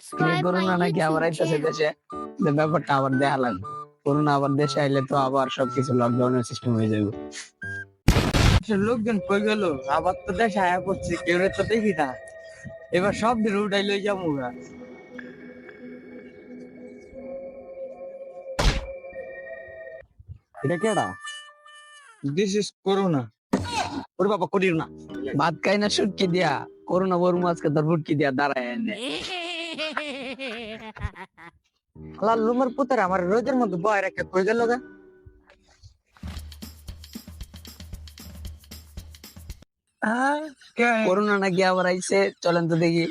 subscribe corona my নাকি আবার YouTube আইতেছে channel. দেশে, যে ব্যাপারটা আবার দেখা লাগবে। করোনা আবার দেশে আইলে তো আবার সবকিছু লকডাউনের সিস্টেম হয়ে যাবে। লোকজন কই গেল, আবার তো দেশে আয়া পড়ছে, কেউ তো দেখি না। এবার সব দিন উঠাই লই যাবো গা। এটা কেডা? This is corona. ওরে বাবা করির না, ভাত খাই না সুটকি দিয়া, করোনা বড় মাছকে তোর ফুটকি দিয়া দাঁড়ায় এনে। আল্লাহ লুমের পুতার আমার রোজের মধ্যে বয় রেখে কই গেল গা। করোনা নাকি আবার আইছে, চলেন তো দেখি।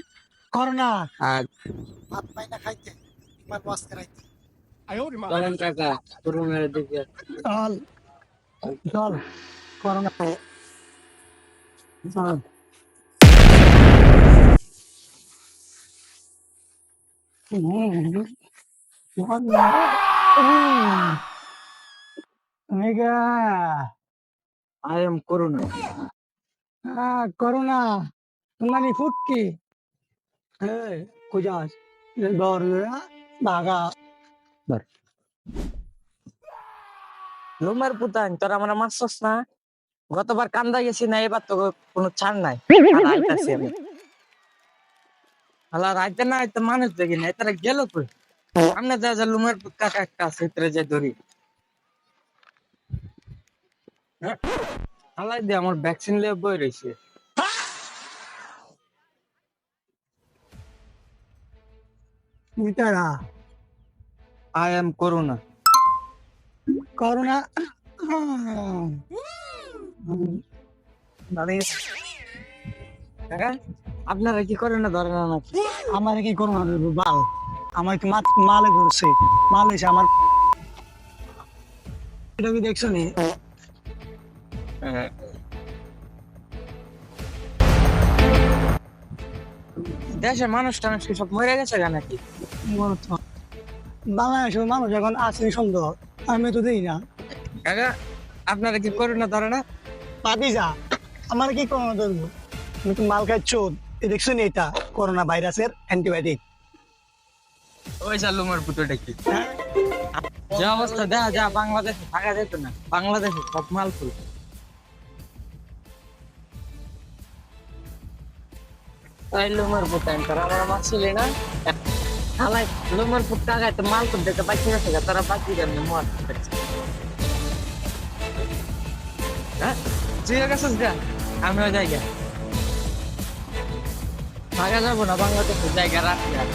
করোনা আর ভাত পাই না খাইতে এবার ওয়াজ করাইতে চলেন কাকা, করোনার দিকে চল চল করোনা চল mega I am corona. Corona তোমারি ফুটকি কুজাস দর বাগা লুমের পুতান তোর আমার মারছস না, গতবার কান্দা গেছি না, এবার তো কোনো ছাড় নাই। আর আইতাছি আমি। আল্লাহ রাইতে না আইতে মানুষ দেখি না, এতারা গেল কই? সামনে যা যা লুমের পুত কাকা একটা আছে, এতারে যাই ধরি। আল্লাহ দিয়ে আমার ভ্যাকসিন লিয়ে বই রয়েছে। মিটারা আই এম করোনা। করোনা কাকা আপনারা কি করেন না, ধরেন না নাকি? আমার কি করোনা দেবো বাল আমার কি মালে ধরছে মাল এসে আমার এটা কি দেখছো নি দেশের মানুষ টানুষ কি সব মরে গেছে গা নাকি? বাংলাদেশের মানুষ এখন আছে সন্দেহ আমি তো দিই না কাকা আপনারা কি করোনা ধরে না? পাবি যা আমার কি করোনা ধরবো আমি তো মাল খাই চোদ দেখছো নি এটা করোনা ভাইরাসের অ্যান্টিবায়োটিক ওই যা লুমের পুতোটা কি যে অবস্থা দেখা যা, বাংলাদেশে থাকা যেত না, বাংলাদেশে সব মাল ফুল। তাই লুমের পুতান তোরা আমার মারছিলি না, হালাই লুমের পুত টাকায় তো মাল তো দেখতে পাচ্ছি না, তারা বাকি কেমন মর হ্যাঁ তুই গেছিস গা, আমিও যাই গা। থাকা যাবো না বাংলাদেশের জায়গা রাখি আর